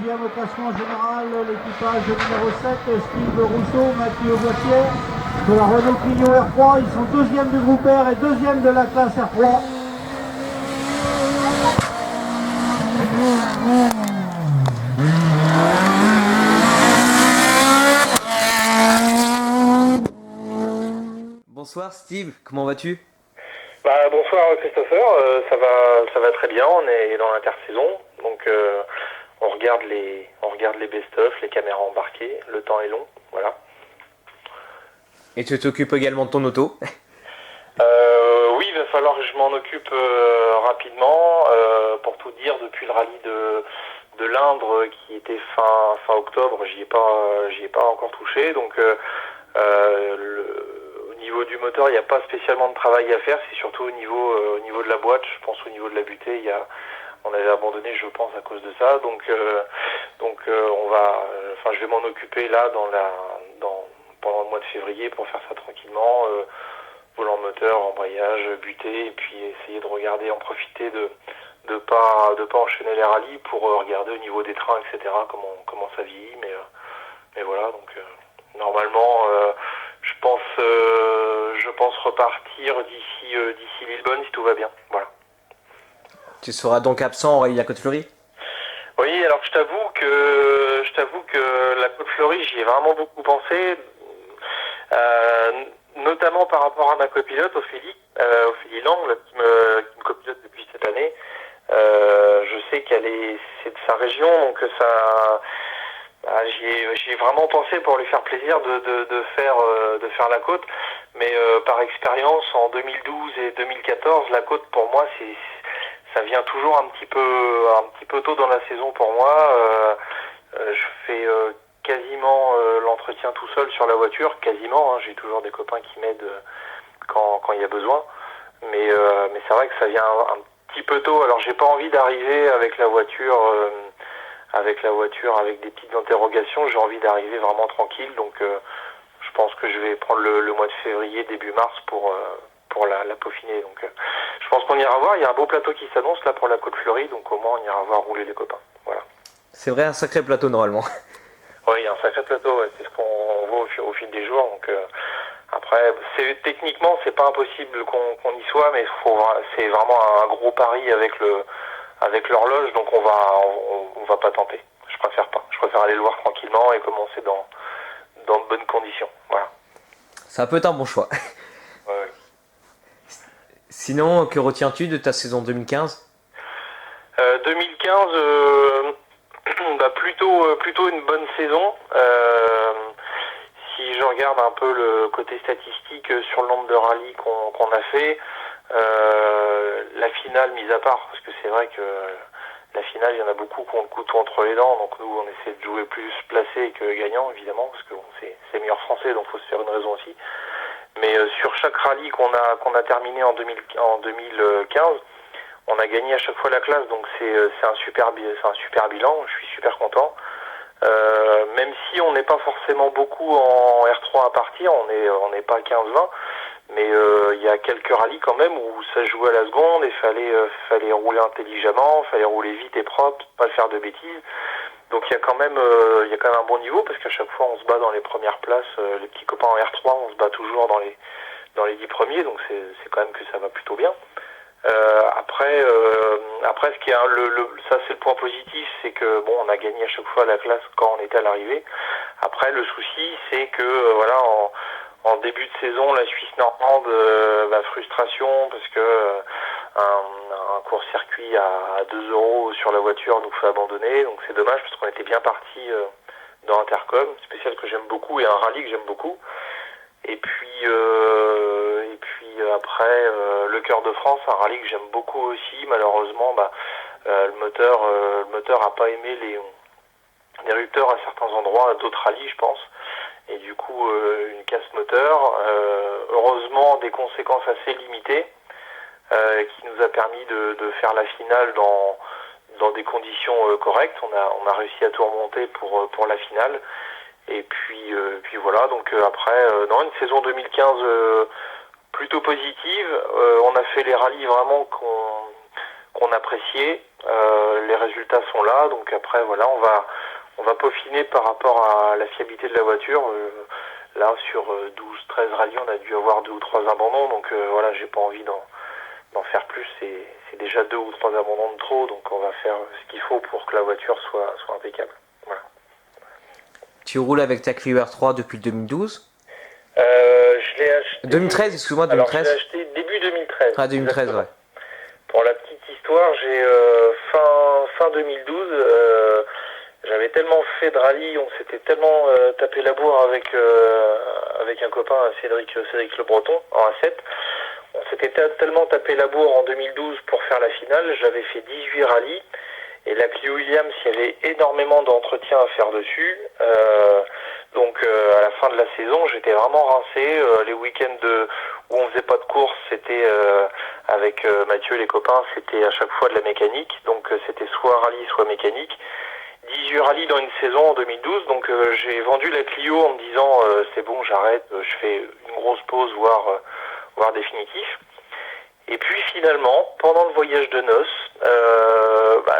deuxième au classement général, l'équipage numéro 7, Steve Rousseau, Mathieu Boissier, de la Renault Clio R3. Ils sont deuxième du groupe R et deuxième de la classe R3. Bonsoir Steve, comment vas-tu? Bonsoir Christopher, ça va très bien, on est dans l'intersaison, donc on regarde les best-of, les caméras embarquées, le temps est long, voilà. Et tu t'occupes également de ton auto? Oui, il va falloir que je m'en occupe rapidement, pour tout dire, depuis le rallye de l'Indre qui était fin octobre, j'y ai pas encore touché, donc au niveau du moteur, il n'y a pas spécialement de travail à faire, c'est surtout au niveau de la boîte, je pense au niveau de la butée, on avait abandonné, je pense, à cause de ça, donc je vais m'en occuper là pendant le mois de février pour faire ça tranquillement, volant moteur, embrayage, butée, et puis essayer de regarder, en profiter de pas enchaîner les rallyes pour regarder au niveau des trains, etc. comment ça vieillit, mais voilà, donc normalement je pense repartir d'ici Lillebonne si tout va bien. Voilà. Tu seras donc absent au rallye de la Côte-Fleurie? Oui, alors je t'avoue que la Côte-Fleurie, j'y ai vraiment beaucoup pensé, notamment par rapport à ma copilote Ophélie Lang, là, qui me copilote depuis cette année. Je sais c'est de sa région, donc ça. J'y ai vraiment pensé pour lui faire plaisir de faire la côte, mais par expérience en 2012 et 2014, la côte pour moi ça vient toujours un petit peu tôt dans la saison pour moi. Je fais quasiment l'entretien tout seul sur la voiture, quasiment. Hein, j'ai toujours des copains qui m'aident quand il y a besoin, mais c'est vrai que ça vient un petit peu tôt. Alors j'ai pas envie d'arriver avec la voiture avec des petites interrogations, j'ai envie d'arriver vraiment tranquille, donc je pense que je vais prendre le mois de février, début mars pour la peaufiner, donc je pense qu'on ira voir, il y a un beau plateau qui s'annonce là pour la Côte-Fleurie, donc au moins on ira voir rouler les copains, voilà. C'est vrai, un sacré plateau normalement. Oui, il y a un sacré plateau, ouais, c'est ce qu'on voit au fil des jours, donc après, techniquement c'est pas impossible qu'on y soit, mais c'est vraiment un gros pari avec l'horloge, donc on va pas tenter. Je préfère aller le voir tranquillement et commencer dans de bonnes conditions. Voilà. Ça peut être un bon choix. Ouais. Sinon, que retiens-tu de ta saison 2015? 2015, plutôt une bonne saison. Si je regarde un peu le côté statistique sur le nombre de rallyes qu'on a fait, la finale mise à part, parce que c'est vrai que la finale, il y en a beaucoup qui ont le couteau entre les dents, donc nous on essaie de jouer plus placé que gagnant évidemment, parce que c'est meilleur français, donc faut se faire une raison aussi. Mais sur chaque rallye qu'on a terminé en 2015, on a gagné à chaque fois la classe, donc c'est un super bilan, je suis super content. Même si on n'est pas forcément beaucoup en R3 à partir, on n'est pas 15-20, mais il y a quelques rallyes quand même où ça se jouait à la seconde et fallait rouler intelligemment, fallait rouler vite et propre, pas faire de bêtises. Donc il y a quand même un bon niveau, parce qu'à chaque fois on se bat dans les premières places, les petits copains en R3, on se bat toujours dans les 10 premiers, donc c'est quand même que ça va plutôt bien. Après, ce qui est ça c'est le point positif, c'est que bon, on a gagné à chaque fois la classe quand on était à l'arrivée. Après, le souci, c'est que voilà, en début de saison, la Suisse normande, frustration, parce que un court-circuit à 2 euros sur la voiture nous fait abandonner, donc c'est dommage parce qu'on était bien parti dans Intercom, spécial que j'aime beaucoup et un rallye que j'aime beaucoup. Et puis après le Cœur de France, un rallye que j'aime beaucoup aussi. Malheureusement, le moteur a pas aimé les rupteurs à certains endroits, à d'autres rallyes, je pense. Et du coup, une casse moteur. Heureusement, des conséquences assez limitées, qui nous a permis de faire la finale dans des conditions correctes. On a réussi à tout remonter pour la finale. Et puis voilà, donc après, une saison 2015 plutôt positive. On a fait les rallyes vraiment qu'on appréciait. Les résultats sont là, donc après voilà, on va peaufiner par rapport à la fiabilité de la voiture. Là sur 12-13 rallyes, on a dû avoir 2 ou 3 abandons, donc voilà, j'ai pas envie d'en faire plus. C'est déjà 2 ou 3 abandons de trop, donc on va faire ce qu'il faut pour que la voiture soit impeccable. Voilà. Tu roules avec ta Clio R3 depuis 2012? Je l'ai acheté... 2013, excuse-moi, Alors 2013. je l'ai acheté début 2013. Ah, 2013, exactement. ouais. Pour la petite histoire, j'ai fin 2012, j'avais tellement fait de rallye, on s'était tellement tapé la bourre avec un copain, Cédric Le Breton, en A7. On s'était tellement tapé la bourre en 2012 pour faire la finale. J'avais fait 18 rallyes. Et la Clio Williams, il y avait énormément d'entretien à faire dessus. Donc à la fin de la saison, j'étais vraiment rincé. Les week-ends où on faisait pas de course, c'était avec Mathieu et les copains, c'était à chaque fois de la mécanique. Donc c'était soit rallye, soit mécanique. 18 rallyes dans une saison en 2012. Donc j'ai vendu la Clio en me disant c'est bon, j'arrête, je fais une grosse pause, voire définitif. Et puis finalement, pendant le voyage de noces,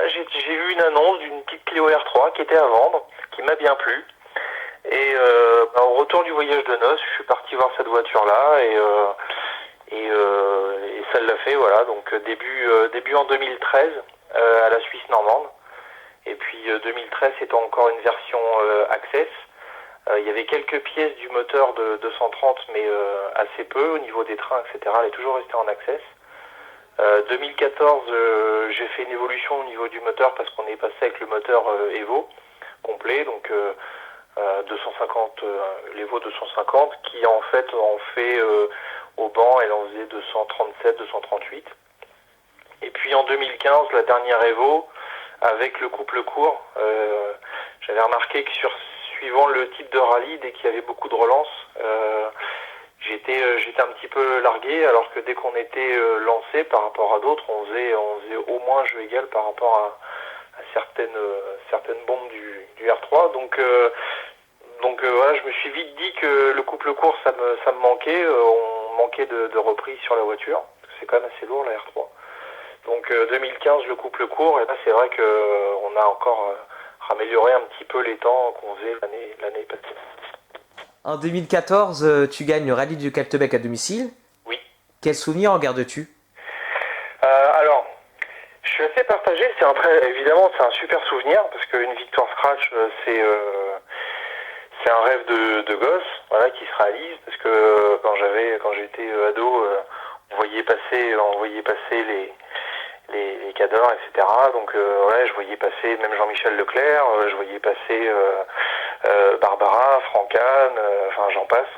j'ai vu une annonce d'une petite Clio R3 qui était à vendre, qui m'a bien plu. Et au retour du voyage de noces, je suis parti voir cette voiture-là et ça l'a fait, voilà. Donc début en 2013 à la Suisse normande. Et puis 2013, c'était encore une version Access. Il y avait quelques pièces du moteur de 230, mais assez peu au niveau des trains, etc. Elle est toujours restée en Access. 2014, j'ai fait une évolution au niveau du moteur parce qu'on est passé avec le moteur Evo complet, donc 250, l'Evo 250, qui en fait au banc, elle en faisait 237, 238. Et puis en 2015, la dernière Evo, avec le couple court, j'avais remarqué que suivant le type de rallye, dès qu'il y avait beaucoup de relances, j'étais un petit peu largué, alors que dès qu'on était lancé par rapport à d'autres, on faisait au moins jeu égal par rapport à certaines bombes du R3. Donc voilà, je me suis vite dit que le couple court, ça me manquait. On manquait de reprise sur la voiture. C'est quand même assez lourd la R3. Donc 2015, le couple court, et là c'est vrai qu'on a encore amélioré un petit peu les temps qu'on faisait l'année passée. En 2014, tu gagnes le rallye du Caltebec à domicile. Oui. Quel souvenir en gardes-tu? Alors, je suis assez partagé. Évidemment, c'est un super souvenir parce qu'une victoire scratch, c'est un rêve de gosse, voilà, qui se réalise. Parce que quand j'étais ado, on voyait passer les cadors, etc. Donc ouais, je voyais passer même Jean-Michel Leclerc, je voyais passer Barbara, Francane, enfin j'en passe.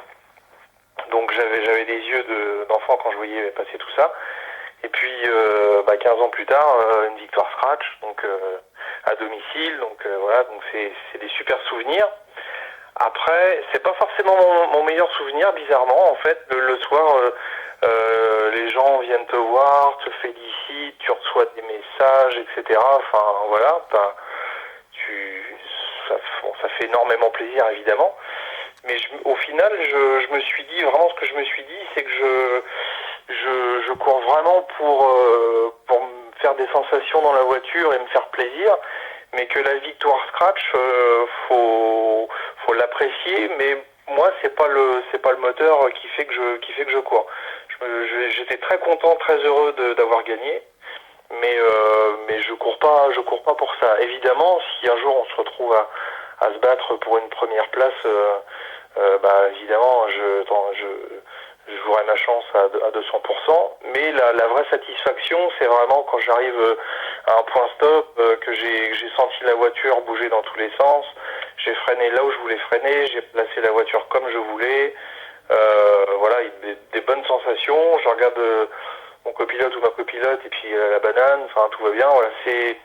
Donc j'avais des yeux d'enfant quand je voyais passer tout ça. Et puis 15 ans plus tard, une victoire scratch, donc à domicile. Donc voilà, donc c'est des super souvenirs. Après, c'est pas forcément mon meilleur souvenir, bizarrement. En fait, le soir, les gens viennent te voir, te félicitent, tu reçois des messages, etc. Enfin, voilà, ça fait énormément plaisir, évidemment. Mais au final, je me suis dit, vraiment ce que je me suis dit, c'est que je cours vraiment pour me faire des sensations dans la voiture et me faire plaisir. Mais que la victoire scratch, faut l'apprécier, mais moi c'est pas le moteur qui fait que je cours. J'étais très content, très heureux d'avoir gagné, mais je cours pas pour ça. Évidemment, si un jour on se retrouve à se battre pour une première place, évidemment je jouerai ma chance à 200%, mais la vraie satisfaction, c'est vraiment quand j'arrive à un point stop, que j'ai senti la voiture bouger dans tous les sens, j'ai freiné là où je voulais freiner, j'ai placé la voiture comme je voulais, voilà, des bonnes sensations. Je regarde mon copilote ou ma copilote et puis la banane, enfin tout va bien, voilà, c'est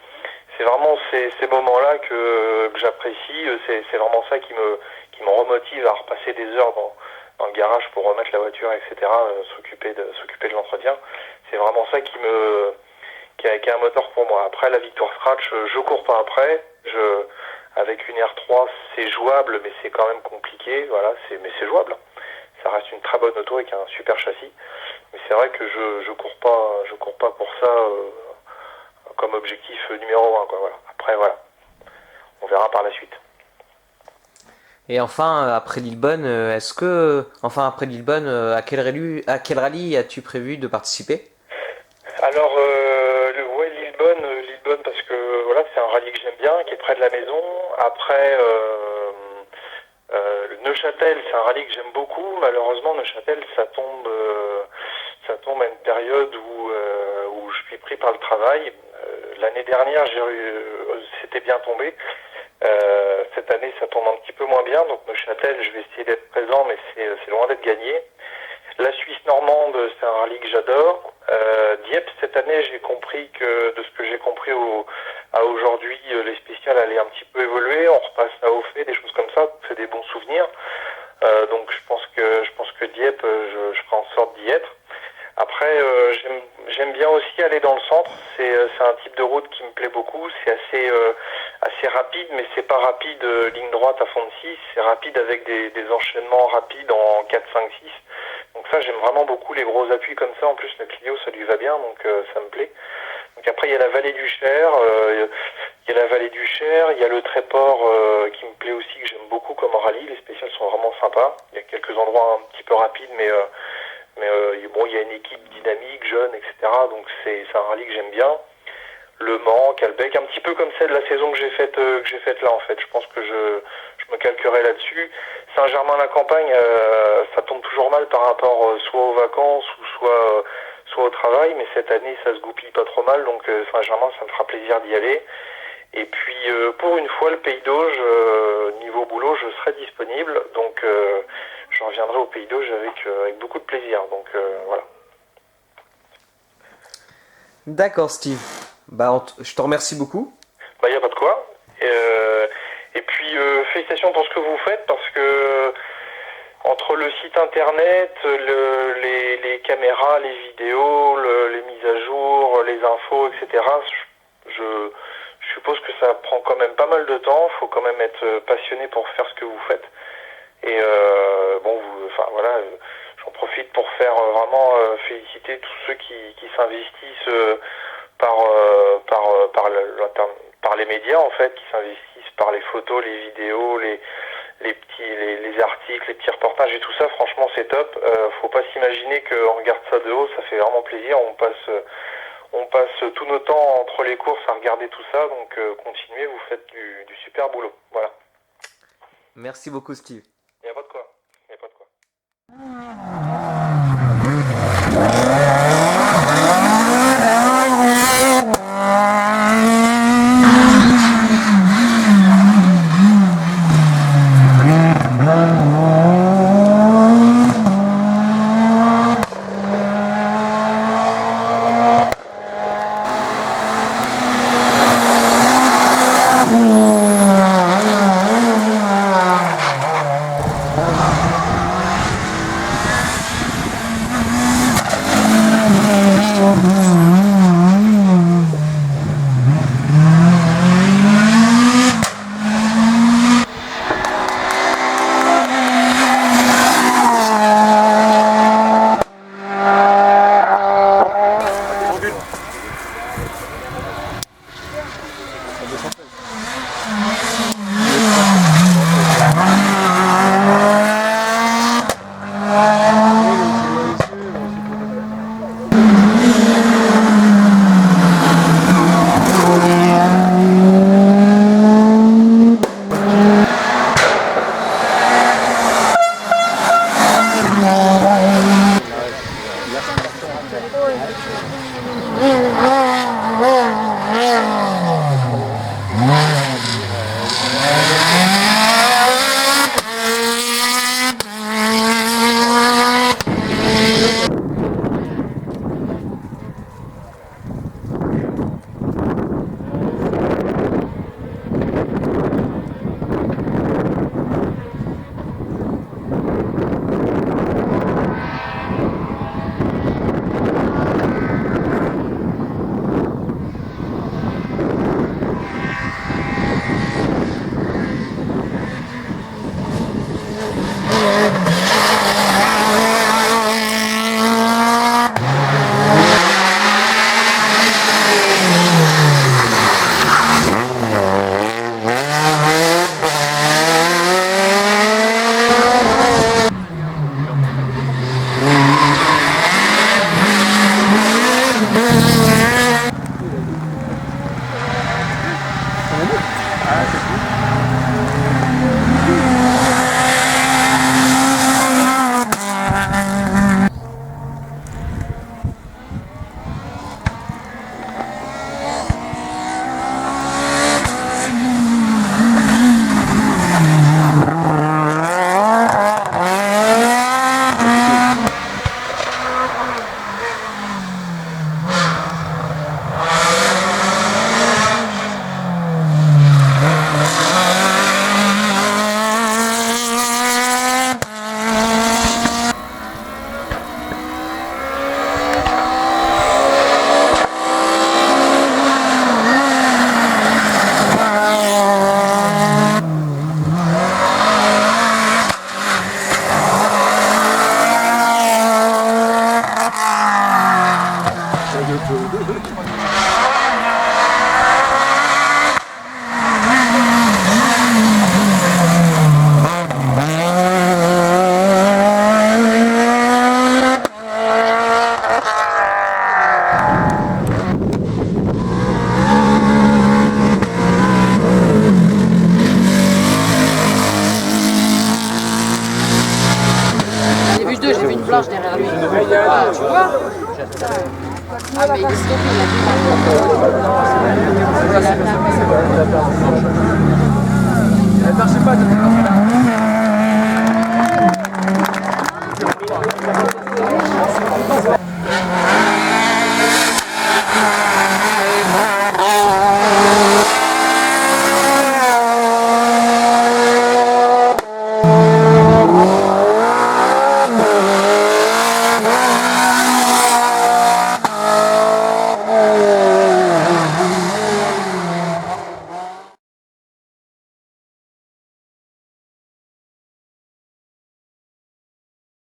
vraiment ces moments-là que j'apprécie, c'est vraiment ça qui me remotive à repasser des heures dans le garage pour remettre la voiture, etc., s'occuper de l'entretien. C'est vraiment ça qui est un moteur pour moi. Après la victoire scratch, je cours pas après. Avec une R3, c'est jouable, mais c'est quand même compliqué. Voilà, mais c'est jouable. Ça reste une très bonne auto avec un super châssis. Mais c'est vrai que je cours pas pour ça comme objectif numéro 1, quoi, voilà. Après, voilà, on verra par la suite. Et enfin, après Lillebonne, après Lillebonne, à quel rallye as-tu prévu de participer? Alors, ouais, Lillebonne, parce que voilà, c'est un rallye que j'aime bien, qui est près de la maison. Après, Neuchâtel, c'est un rallye que j'aime beaucoup. Malheureusement, Neuchâtel, ça tombe à une période où je suis pris par le travail. L'année dernière, c'était bien tombé. Cette année, ça tombe un petit peu moins bien. Donc Neuchâtel, je vais essayer d'être présent, mais c'est loin d'être gagné. La Suisse normande, c'est un rallye que j'adore. Dieppe, cette année, j'ai compris que, de ce que j'ai compris à aujourd'hui, les spéciales allaient un petit peu évoluer. On repasse à Haut-Fait, des choses comme ça. C'est des bons souvenirs. Donc je pense que Dieppe, je ferai en sorte d'y être. Après, j'aime bien aussi aller dans le centre. C'est un type de route qui me plaît beaucoup. C'est assez rapide, mais c'est pas rapide ligne droite à fond de 6. C'est rapide avec des enchaînements rapides en 4, 5, 6. Donc ça, j'aime vraiment beaucoup les gros appuis comme ça. En plus, le Clio, ça lui va bien, donc ça me plaît. Donc après, il y a la vallée du Cher. Il y a la vallée du Cher. Il y a le Tréport qui me plaît aussi, que j'aime beaucoup comme rallye. Les spéciales sont vraiment sympas. Il y a quelques endroits un petit peu rapides, mais bon, il y a une équipe dynamique, jeune, etc. Donc c'est un rallye que j'aime bien. Le Mans, Calbec, un petit peu comme celle de la saison que j'ai faite là en fait. Je pense que je me calquerai là-dessus. Saint-Germain-la-Campagne, ça tombe toujours mal par rapport soit aux vacances ou soit au travail, mais cette année ça se goupille pas trop mal, donc Saint-Germain, ça me fera plaisir d'y aller. Et puis pour une fois, le Pays d'Auge, niveau boulot, je serai disponible, donc je reviendrai au Pays d'Auge avec beaucoup de plaisir. Donc voilà. D'accord, Steve. Je te remercie beaucoup. Bah, y a pas de quoi. Et puis félicitations pour ce que vous faites, parce que entre le site internet, les caméras, les vidéos, les mises à jour, les infos, etc. Je suppose que ça prend quand même pas mal de temps. Il faut quand même être passionné pour faire ce que vous faites. Et bon, voilà, j'en profite pour faire vraiment féliciter tous ceux qui s'investissent par les médias en fait, qui s'investissent par les photos, les vidéos, les articles, les petits reportages et tout ça. Franchement, c'est top. Faut pas s'imaginer qu'on regarde ça de haut, ça fait vraiment plaisir. On passe tout notre temps entre les courses à regarder tout ça, donc continuez, vous faites du super boulot. Voilà. Merci beaucoup, Steve. Il n'y a pas de quoi. Il n'y a pas de quoi. blanche derrière lui. Ah, tu vois? Ah, mais il est stoppé, il a dit.